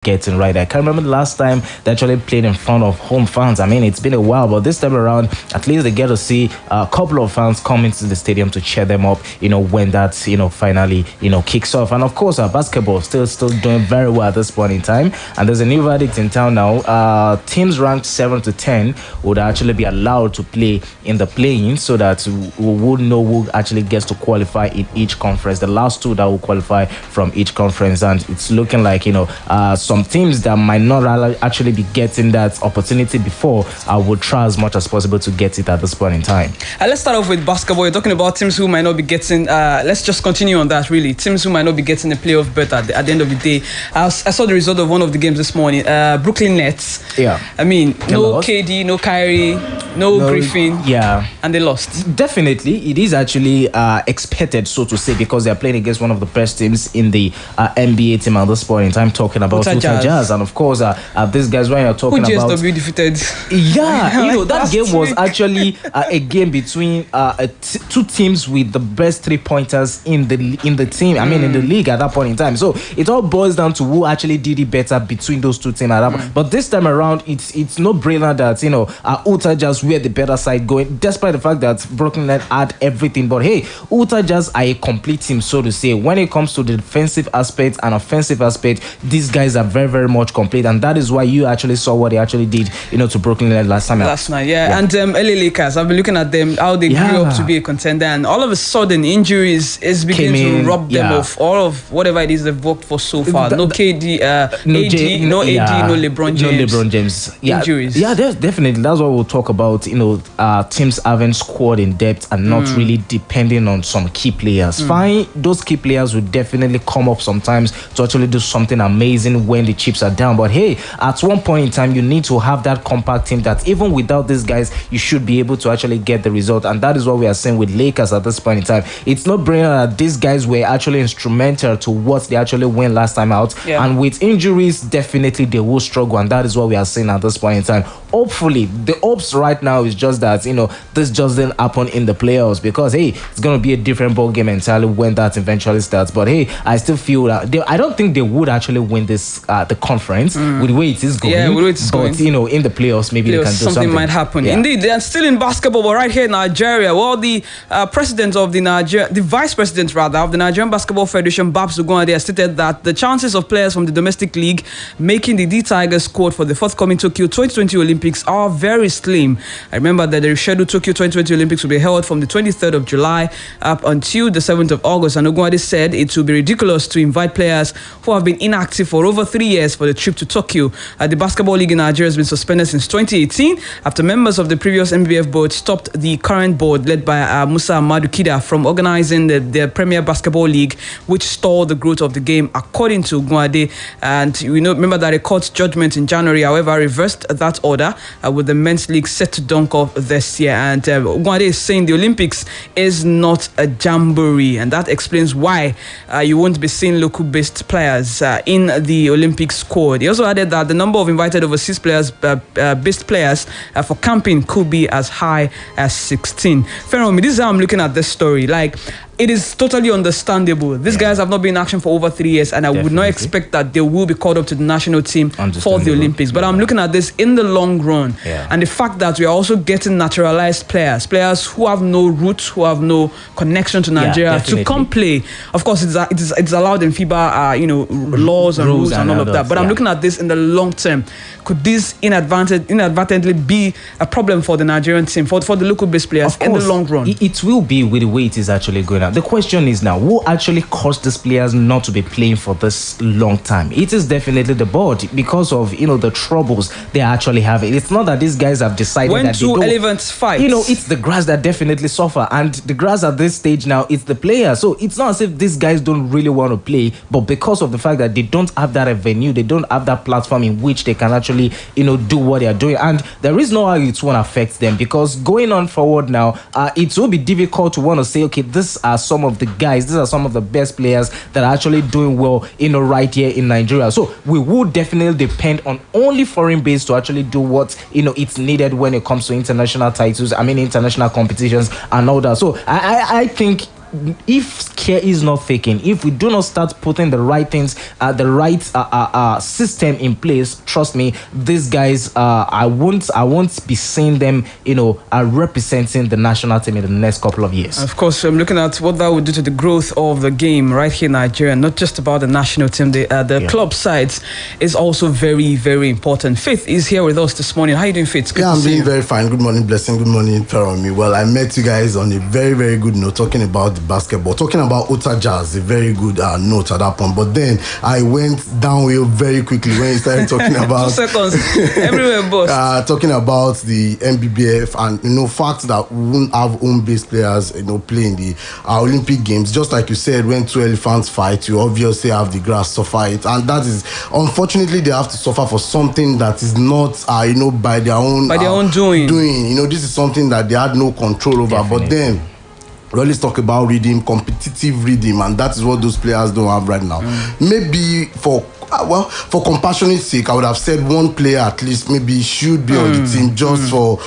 getting right. I can't remember the last time they actually played in front of home fans. I mean, it's been a while, but this time around, at least they get to see a couple of fans come into the stadium to cheer them up, when that, finally, kicks off. And of course, basketball still doing very well at this point in time. And there's a new verdict in town now. Teams ranked 7 to 10 would actually be allowed to play in the play-in, so that we would know who actually gets to qualify in each conference. The last two that will qualify from each conference, and it's looking like some teams that might not actually be getting that opportunity before would try as much as possible to get it at this point in time. Let's start off with basketball. You're talking about teams who might not be getting. Let's just continue on that. Really, teams who might not be getting a playoff berth at the end of the day. I saw the result of one of the games this morning. Brooklyn Nets. Yeah. I mean, no KD, no Kyrie, no Griffin. Yeah. And they lost. Definitely, it is actually expected, so to say, because they are playing against one of the best teams in the NBA team at this point in time. Talking about Utah Jazz, and of course, these guys when you're talking about GSW defeated. Yeah, that game was actually a game between two teams with the best 3-pointers in the team. I mean, in the league at that point in time. So it all boils down to who actually did it better between those two teams at that point. But this time around, it's no brainer that Utah Jazz were the better side going, despite the fact that Brooklyn Nets had everything. But hey, Utah Jazz are a complete team, so to say. When it comes to the defensive aspect and offensive aspect, these guys are very, very much complete, and that is why you actually saw what they actually did, to Brooklyn Nets last night. Yeah. And LA Lakers, I've been looking at them, how they grew up to be a contender, and all of a sudden injuries is beginning to rob them of all of whatever it is they've worked for so far. No KD, no AD, no LeBron James. Yeah. Injuries. Yeah, definitely. That's what we'll talk about. Teams having squad in depth and not really depending on some key players. Fine, those key players will definitely come up sometimes to actually do something amazing when the chips are down. But hey, at one point in time, you need to have that compact team that even without these guys, you should be able to actually get the result. And that is what we are saying with Lakers at this point in time. It's no brainer that these guys were actually instrumental to what they actually win last time out. Yeah. And with injuries, definitely they will struggle. And that is what we are saying at this point in time. Hopefully, the hopes right now is just that, this just didn't happen in the playoffs, because hey, it's going to be a different ball game entirely when that eventually starts. But hey, I still feel that I don't think they would actually win this the conference with the way it is going. Yeah, with the way it's going. But in the playoffs, maybe they can do something. Might happen. Yeah. Indeed, they are still in basketball, but right here in Nigeria, well, the president of the vice president rather of the Nigerian Basketball Federation, Babs Ogunade, has stated that the chances of players from the domestic league making the D Tigers squad for the forthcoming Tokyo 2020 Olympics are very slim. I remember that the scheduled Tokyo 2020 Olympics will be held from the 23rd of July up until the 7th of August, and Ogunade said it will be ridiculous to invite players who have been inactive for over 3 years for the trip to Tokyo. The Basketball League in Nigeria has been suspended since 2018 after members of the previous MBF board stopped the current board led by Musa Amadu Kida from organizing the Premier Basketball League, which stalled the growth of the game, according to Ogunade. And remember that a court judgment in January, however, reversed that order, with the men's league set to dunk off this year. And Ogunade is saying the Olympics is not a jamboree, and that explains why you won't be seeing local-based players in the Olympic squad. He also added that the number of invited overseas players, based players for camping could be as high as 16. Feromi, this is how I'm looking at this story. Like, it is totally understandable. These guys have not been in action for over 3 years, and I would not expect that they will be called up to the national team for the Olympics. But I'm looking at this in the long run, and the fact that we are also getting naturalized players who have no roots, who have no connection to Nigeria, to come play. Of course, it's allowed in FIBA, laws and rules and all of that. But I'm looking at this in the long term. Could this inadvertently be a problem for the Nigerian team, for the local-based players in the long run? It will be with the way it is actually going on. The question is now, who actually caused these players not to be playing for this long time? It is definitely the board, because of the troubles they are actually having. It's not that these guys have decided that they don't. Elephants fight. It's the grass that definitely suffer, and the grass at this stage now, it's the players. So it's not as if these guys don't really want to play, but because of the fact that they don't have that avenue, they don't have that platform in which they can actually do what they are doing, and there is no how it won't affect them, because going on forward now, it will be difficult to want to say, okay, these are some of the guys, these are some of the best players that are actually doing well right here in Nigeria. So we would definitely depend on only foreign base to actually do what it's needed when it comes to international titles, international competitions and all that. So I think if care is not taken, if we do not start putting the right things, the right system in place, trust me, these guys, I won't be seeing them, representing the national team in the next couple of years. Of course, I'm looking at what that would do to the growth of the game right here in Nigeria, not just about the national team, the club sides is also very, very important. Faith is here with us this morning. How are you doing, Faith? I'm doing very fine. Good morning, Blessing. Good morning, Feromi. Well, I met you guys on a very, very good note, talking about the basketball, talking about Ota Jazz, a very good note at that point. But then I went downhill very quickly when you started talking about 2 seconds, everywhere, boss. Talking about the MBBF and fact that we won't have home-based players, playing the Olympic Games. Just like you said, when two elephants fight, you obviously have the grass suffer it, and that is unfortunately they have to suffer for something that is not, by their own doing. This is something that they had no control over. Definitely. But then we always talk about rhythm, competitive rhythm, and that is what those players don't have right now. Maybe for compassionate sake, I would have said one player at least maybe should be on the team just for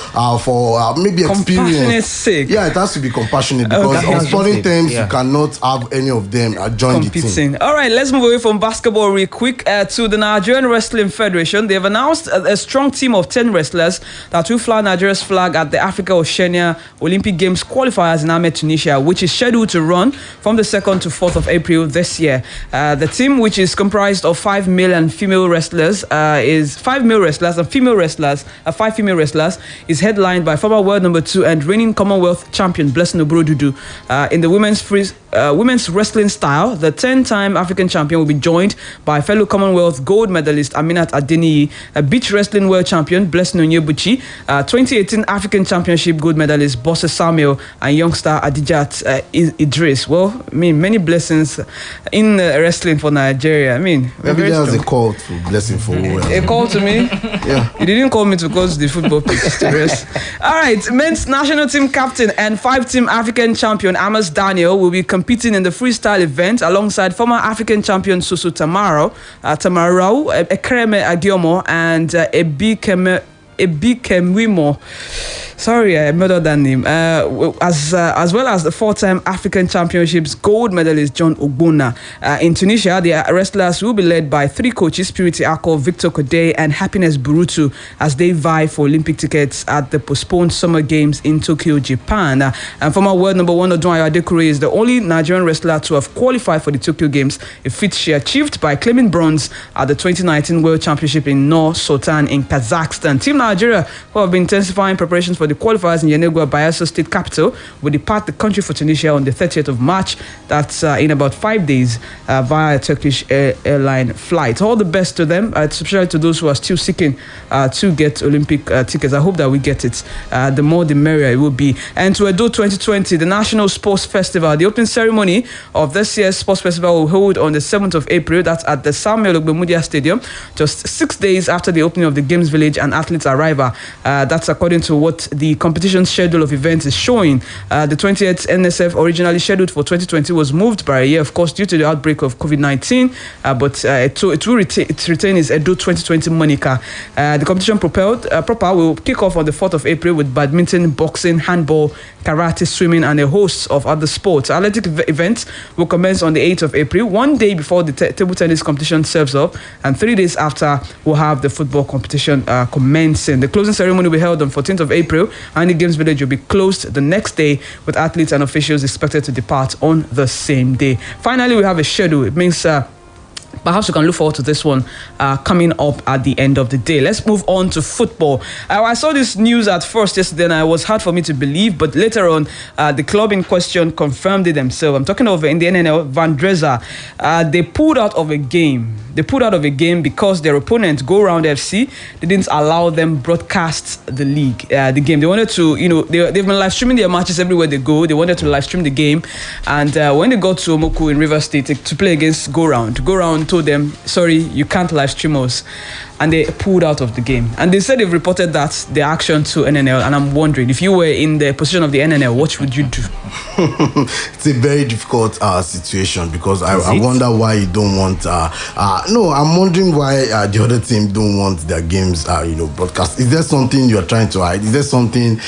maybe experience. Compassionate sake. Yeah, it has to be compassionate because on sporting terms, you cannot have any of them join the team. All right, let's move away from basketball real quick to the Nigerian Wrestling Federation. They have announced a strong team of 10 wrestlers that will fly Nigeria's flag at the Africa Oceania Olympic Games qualifiers in Ahmed, Tunisia, which is scheduled to run from the 2nd to 4th of April this year. The team, which is comprised of 5 male and female wrestlers, is 5 male wrestlers and female wrestlers, 5 female wrestlers, is headlined by former world number 2 and reigning Commonwealth champion Blessing Fowowe. In the women's wrestling style, the 10-time African champion will be joined by fellow Commonwealth gold medalist Aminat Adeniyi, a beach wrestling world champion Blessing Onyebuchi, 2018 African Championship gold medalist Bosse Samuel, and youngster Adria Idris. Well, many blessings in wrestling for Nigeria. Maybe there was a call to Blessing Fowowe. A call to me? Yeah. You didn't call me to go to the football pitch to rest. All right, men's national team captain and 5-time African champion Amos Daniel will be competing in the freestyle event alongside former African champion Susu Tamarau, Ekreme Agiomo, and Ebikemwimo. Sorry, I murdered that name. As well as the 4-time African Championships gold medalist John Ogbonna. In Tunisia, the wrestlers will be led by 3 coaches, Purity Akol, Victor Kodei, and Happiness Burutu, as they vie for Olympic tickets at the postponed Summer Games in Tokyo, Japan. And former world number 1 Adria Dekkeri is the only Nigerian wrestler to have qualified for the Tokyo Games, a feat she achieved by claiming bronze at the 2019 World Championship in Nur Sultan in Kazakhstan. Team Nigeria, who have been intensifying preparations for the qualifiers in Yenagoa, Bayelsa State capital, will depart the country for Tunisia on the 30th of March. That's in about 5 days via a Turkish airline flight. All the best to them, especially to those who are still seeking to get Olympic tickets. I hope that we get it. The more the merrier it will be. And to Edo 2020, the National Sports Festival. The opening ceremony of this year's Sports Festival will hold on the 7th of April. That's at the Samuel Ogbemudia Stadium, just 6 days after the opening of the Games Village and athletes' arrival. That's according to what the competition schedule of events is showing. The 20th NSF, originally scheduled for 2020, was moved by a year, of course, due to the outbreak of COVID-19, but it will retain its Edo 2020 moniker. The competition proper will kick off on the 4th of April with badminton, boxing, handball, karate, swimming, and a host of other sports. Athletic events will commence on the 8th of April, 1 day before the table tennis competition serves up, and 3 days after we'll have the football competition commencing. The closing ceremony will be held on 14th of April, and the Games Village will be closed the next day, with athletes and officials expected to depart on the same day. Finally, we have a schedule. It means perhaps you can look forward to this one coming up at the end of the day. Let's move on to football. I saw this news at first yesterday, and it was hard for me to believe, but later on, the club in question confirmed it themselves. I'm talking of in the NNL, Van Dresa. They pulled out of a game. They pulled out of a game because their opponent, Go Round FC, didn't allow them broadcast the league, the game. They wanted to, they've been live streaming their matches everywhere they go. They wanted to live stream the game, and when they got to Omoku in Rivers State to play against Go Round told them, sorry, you can't live stream us. And they pulled out of the game. And they said they've reported that their action to NNL. And I'm wondering, if you were in the position of the NNL, what would you do? It's a very difficult situation, because I wonder why you don't want. No, I'm wondering why the other team don't want their games, broadcast. Is there something you are trying to hide? Is there something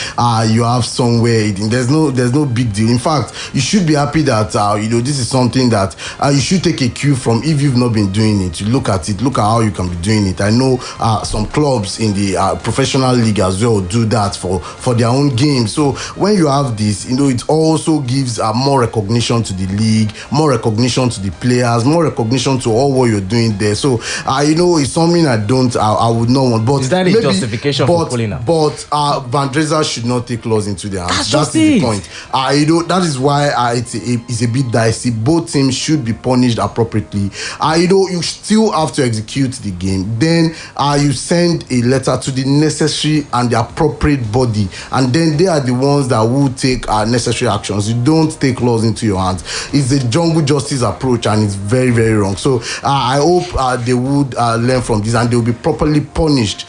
you have somewhere? There's no big deal. In fact, you should be happy that this is something that you should take a cue from. If you've not been doing it, you look at it. Look at how you can be doing it. I know some clubs in the professional league as well do that for their own games. So when you have this, it also gives more recognition to the league, more recognition to the players, more recognition to all what you're doing there. So it's something I would not want. But is that a justification for pulling out? But Van Dresa should not take laws into their hands. That's the point. That is why it's a bit dicey. Both teams should be punished appropriately. You still have to execute the game. Then you send a letter to the necessary and the appropriate body, and then they are the ones that will take necessary actions. You don't take laws into your hands. It's a jungle justice approach, and it's very, very wrong. So I hope they would learn from this, and they will be properly punished.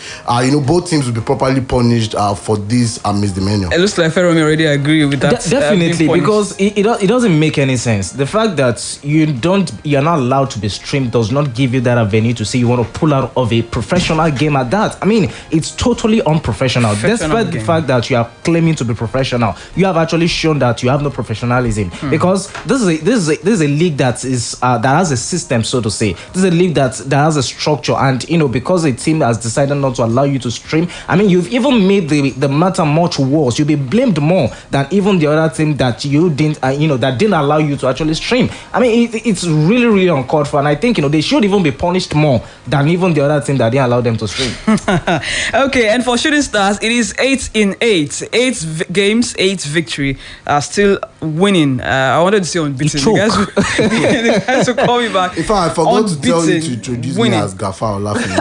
Both teams will be properly punished for this misdemeanor. It looks like Feromi already agree with that. Definitely, because it doesn't make any sense. The fact that you're not allowed to be streamed does not give you that avenue to say you want to pull out of a professional game at that. I mean, it's totally unprofessional. Despite the fact that you are claiming to be professional, you have actually shown that you have no professionalism. Because this is a league that has a system, so to say. This is a league that has a structure, and because a team has decided not to allow you to stream, I mean, you've even made the matter much worse. You'll be blamed more than even the other team that you didn't that didn't allow you to actually stream. I mean, it's really, really uncalled for, and I think they should even be punished more than even the other team that didn't allow them to stream. Okay, and for Shooting Stars, it is 8 in 8. 8 games, 8 victory. Still winning. I wanted to say unbeaten. You guys will call me back. In fact, I forgot to tell you to introduce me as Gafar Olafemi.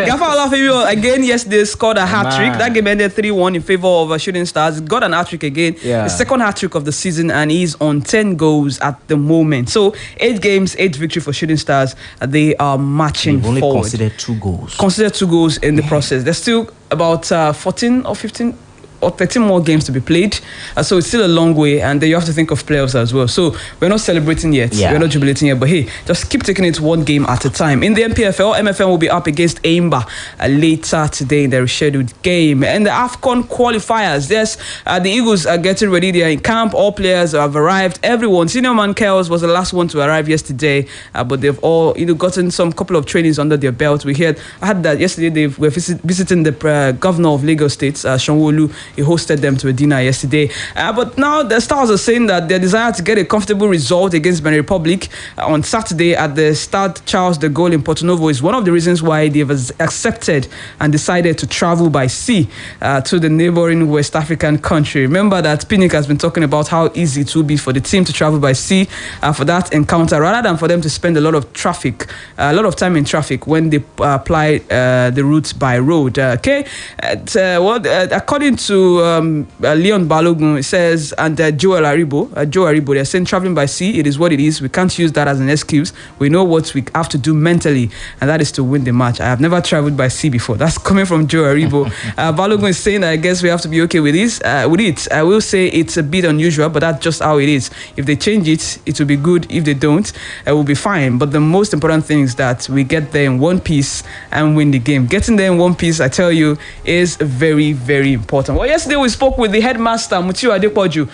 Gafar Olafemi again yesterday scored a hat-trick. That game ended 3-1 in favor of Shooting Stars. Got an hat-trick again. Yeah. The second hat-trick of the season, and he's on 10 goals at the moment. So 8 games, 8 victory for Shooting Stars. They are marching They've only forward. considered 2 goals. Considered 2 goals in the process. There's still about 14 or 15 or 13 more games to be played. So it's still a long way, and then you have to think of playoffs as well. So we're not celebrating yet. Yeah. We're not jubilating yet. But hey, just keep taking it one game at a time. In the MPFL, MFM will be up against Aimba later today in their scheduled game. And the AFCON qualifiers, yes, the Eagles are getting ready. They are in camp. All players have arrived. Everyone. Senior man Kels was the last one to arrive yesterday, but they've all gotten some couple of trainings under their belt. I had that yesterday. They were visiting the governor of Lagos State, Sanwo-Olu. He hosted them to a dinner yesterday. But now the Stars are saying that their desire to get a comfortable result against Benin Republic on Saturday at the Stade Charles de Gaulle in Porto Novo is one of the reasons why they've accepted and decided to travel by sea to the neighboring West African country. Remember that Pinnick has been talking about how easy it will be for the team to travel by sea for that encounter, rather than for them to spend a lot of time in traffic when they apply the route by road. According to Leon Balogun, it says, and Joe Aribo, they're saying traveling by sea, it is what it is. We can't use that as an excuse. We know what we have to do mentally, and that is to win the match. I have never traveled by sea before. That's coming from Joe Aribo. Balogun is saying that I guess we have to be okay with this. With it, I will say it's a bit unusual, but that's just how it is. If they change it, it will be good. If they don't, it will be fine. But the most important thing is that we get there in one piece and win the game. Getting there in one piece, I tell you, is very, very important. Well, yesterday we spoke with the headmaster, Mutiu Adepoju.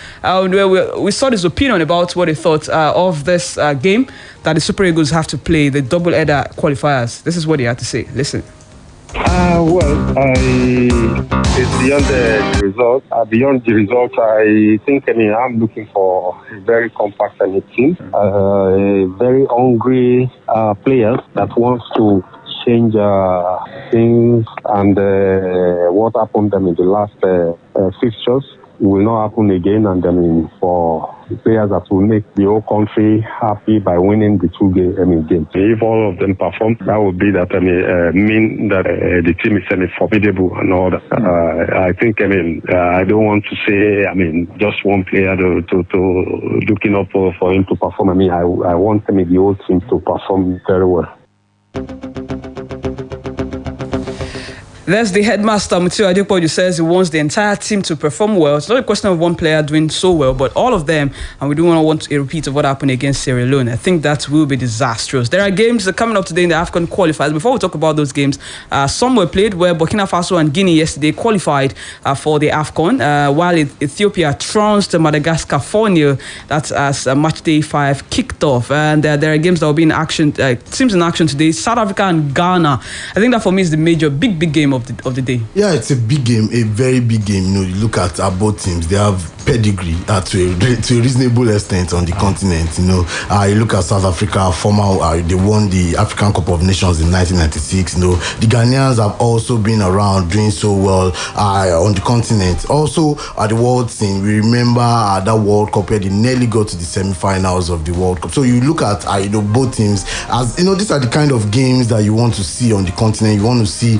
We saw his opinion about what he thought of this game that the Super Eagles have to play, the double-header qualifiers. This is what he had to say. Listen. It's beyond the result. Beyond the result, I think I'm looking for a very compact team, a very hungry players that wants to change things, and what happened in the last fixtures will not happen again. And for players that will make the whole country happy by winning the games. If all of them perform, that would be that mean that the team is formidable and all that. I think I don't want to say just one player to looking up for him to perform. I want the whole team to perform very well. There's the headmaster, Adria Dekkeri, who says he wants the entire team to perform well. It's not a question of one player doing so well, but all of them, and we don't want a repeat of what happened against Sierra Leone. I think that will be disastrous. There are games that are coming up today in the AFCON qualifiers. Before we talk about those games, some were played where Burkina Faso and Guinea yesterday qualified for the AFCON, while Ethiopia trounced Madagascar 4-0. That's as match day 5 kicked off. And there are games that will be in action, teams in action today. South Africa and Ghana. I think that for me is the major, big game of the day. Yeah, it's a big game, a very big game. You look at both teams, they have pedigree to a reasonable extent on the continent. You look at South Africa, they won the African Cup of Nations in 1996. The Ghanaians have also been around doing so well on the continent. Also at the world scene, we remember that World Cup where they nearly got to the semi-finals of the World Cup. So you look at both teams as these are the kind of games that you want to see on the continent. You want to see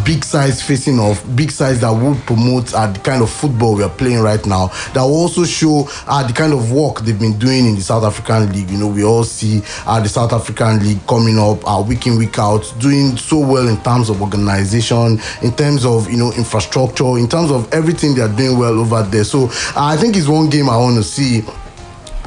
big sides facing off, big sides that would promote the kind of football we are playing right now, that will also show the kind of work they've been doing in the South African League. We all see the South African League coming up week in, week out, doing so well in terms of organization, in terms of infrastructure, in terms of everything they are doing well over there. So I think it's one game I want to see.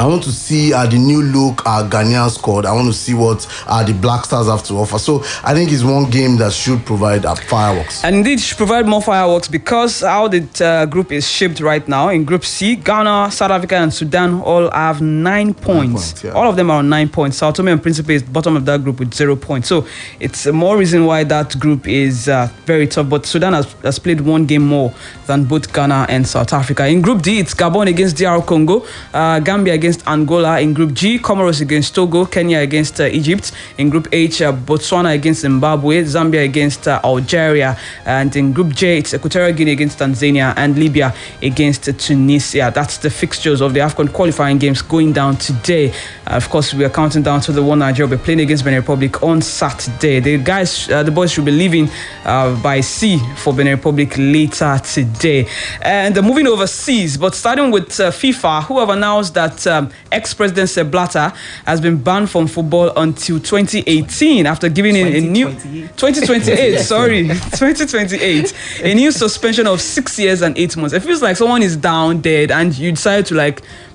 I want to see the new look Ghanaian squad. I want to see what the Black Stars have to offer. So I think it's one game that should provide fireworks. And indeed, should provide more fireworks because how the group is shaped right now. In Group C, Ghana, South Africa and Sudan all have 9 points. Yeah. All of them are on 9 points. Sao Tome and Principe is bottom of that group with 0 points. So it's more reason why that group is very tough. But Sudan has played one game more than both Ghana and South Africa. In Group D, it's Gabon against DR Congo, Gambia against Angola. In Group G, Comoros against Togo, Kenya against Egypt. In Group H, Botswana against Zimbabwe, Zambia against Algeria. And in Group J, it's Equatorial Guinea against Tanzania and Libya against Tunisia. That's the fixtures of the AFCON qualifying games going down today. Of course, we are counting down to the one Nigeria will be playing against Benin Republic on Saturday. The boys should be leaving by sea for Benin Republic later today. And moving overseas, but starting with FIFA, who have announced that ex-president Sepp Blatter has been banned from football until 2018 after giving in a new 2028 a new suspension of 6 years and 8 months. It feels like someone is down dead and you decide to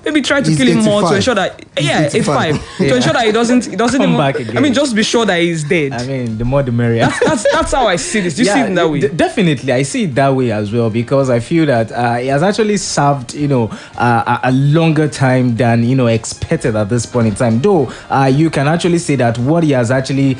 maybe try to kill him more to ensure that 85 to ensure that he doesn't come back again. Just be sure that he's dead. The more the merrier. That's how I see this. Do you see it that way? Definitely, I see it that way as well because I feel that he has actually served a longer time than expected at this point in time. Though you can actually say that what he actually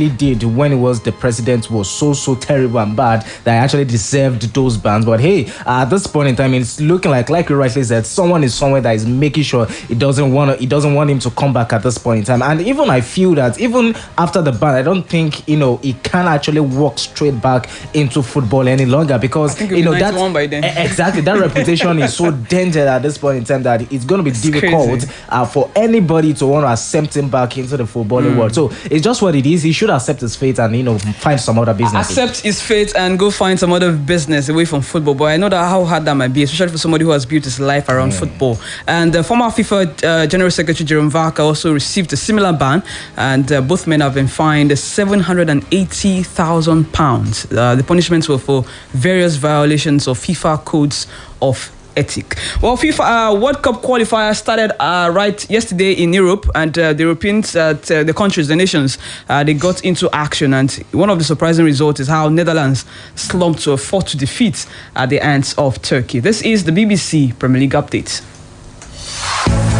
did when he was the president was so terrible and bad that he actually deserved those bans. But hey, at this point in time, it's looking like you rightly said, someone is somewhere that is making sure he doesn't want him to come back at this point in time. And even I feel that even after the ban, I don't think he can actually walk straight back into football any longer because that by then. Exactly, that reputation is so dangerous at this point in time that it's going to be difficult for anybody to want to accept him back into the footballing world. So it's just what it is. He should accept his fate and find some other business. Accept his fate and go find some other business away from football. But I know that how hard that might be, especially for somebody who has built his life around football. And the former FIFA General Secretary Jerome Varka also received a similar ban, and both men have been fined £780,000. The punishments were for various violations of FIFA codes of ethic. Well, FIFA World Cup qualifiers started right yesterday in Europe, and the Europeans, the countries, the nations, they got into action. And one of the surprising results is how Netherlands slumped to a 4-2 defeat at the hands of Turkey. This is the BBC Premier League update.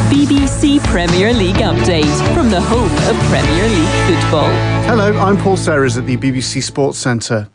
BBC Premier League update from the home of Premier League football. Hello, I'm Paul Serres at the BBC Sports Centre.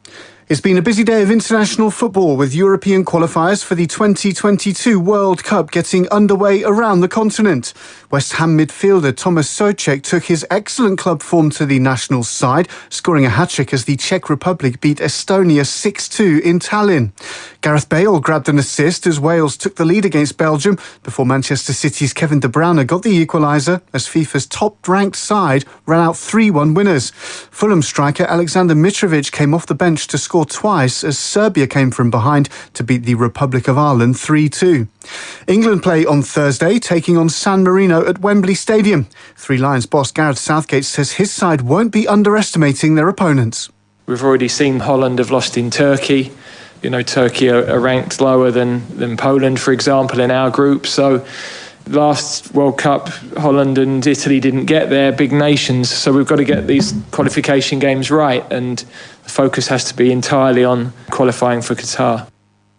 It's been a busy day of international football with European qualifiers for the 2022 World Cup getting underway around the continent, West Ham midfielder Tomáš Souček took his excellent club form to the national side, scoring a hat-trick as the Czech Republic beat Estonia 6-2 in Tallinn. Gareth Bale grabbed an assist as Wales took the lead against Belgium before Manchester City's Kevin De Bruyne got the equaliser as FIFA's top-ranked side ran out 3-1 winners. Fulham striker Alexander Mitrovic came off the bench to score twice as Serbia came from behind to beat the Republic of Ireland 3-2. England play on Thursday, taking on San Marino at Wembley Stadium. Three Lions boss Gareth Southgate says his side won't be underestimating their opponents. We've already seen Holland have lost in Turkey. You know, Turkey are ranked lower than Poland, for example, in our group. So last World Cup, Holland and Italy didn't get there, big nations. So we've got to get these qualification games right, and the focus has to be entirely on qualifying for Qatar.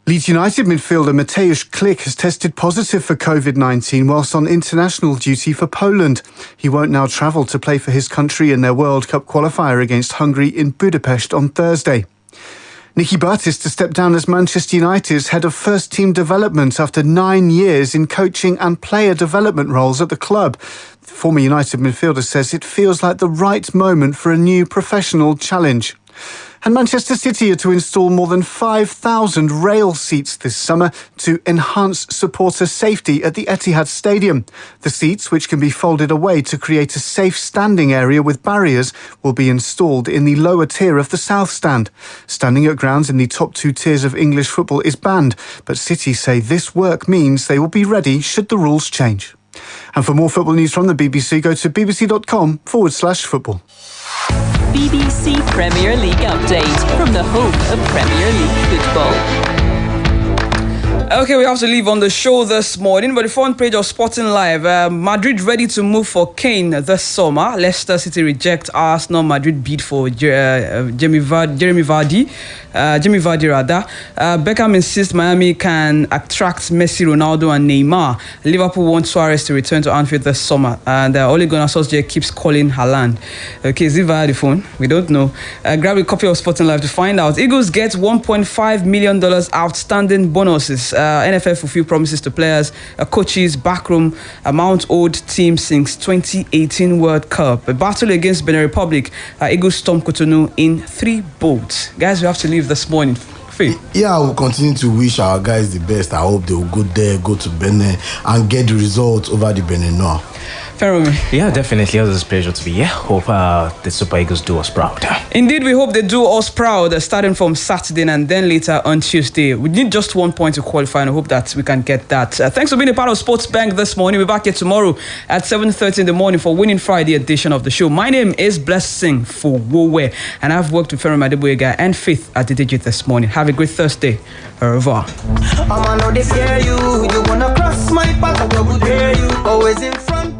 Leeds United midfielder Mateusz Klich has tested positive for COVID-19 whilst on international duty for Poland. He won't now travel to play for his country in their World Cup qualifier against Hungary in Budapest on Thursday. Nicky Burtis to step down as Manchester United's head of first-team development after 9 years in coaching and player development roles at the club. The former United midfielder says it feels like the right moment for a new professional challenge. And Manchester City are to install more than 5,000 rail seats this summer to enhance supporter safety at the Etihad Stadium. The seats, which can be folded away to create a safe standing area with barriers, will be installed in the lower tier of the South Stand. Standing at grounds in the top two tiers of English football is banned, but City say this work means they will be ready should the rules change. And for more football news from the BBC, go to bbc.com/football. BBC Premier League update from the home of Premier League football. Okay, we have to leave on the show this morning, but the front page of Sporting Live, Madrid ready to move for Kane this summer. Leicester City reject Arsenal Madrid bid for Jamie Vardy. Beckham insists Miami can attract Messi, Ronaldo and Neymar. Liverpool want Suarez to return to Anfield this summer, and Ole Gunnar Solskjaer keeps calling Haaland. Okay, is it via the phone? We don't know. Grab a copy of Sporting Live to find out. Eagles get $1.5 million outstanding bonuses. NFF fulfill promises to players, coaches, backroom amount owed team since 2018 World Cup. A battle against Benin Republic. Eagles storm Cotonou in 3 boats. Guys, we have to leave this morning. Faith. Yeah, we'll continue to wish our guys the best. I hope they will go there, go to Benin and get the results over the Benin now. Yeah, definitely. It was a pleasure to be here. Hope the Super Eagles do us proud. Indeed, we hope they do us proud, starting from Saturday and then later on Tuesday. We need just 1 point to qualify, and I hope that we can get that. Thanks for being a part of Sports Bank this morning. We're back here tomorrow at 7:30 in the morning for Winning Friday edition of the show. My name is Blessing Fowowe, and I've worked with Ferrum Adeboyega and Faith at the Digit this morning. Have a great Thursday. Au revoir.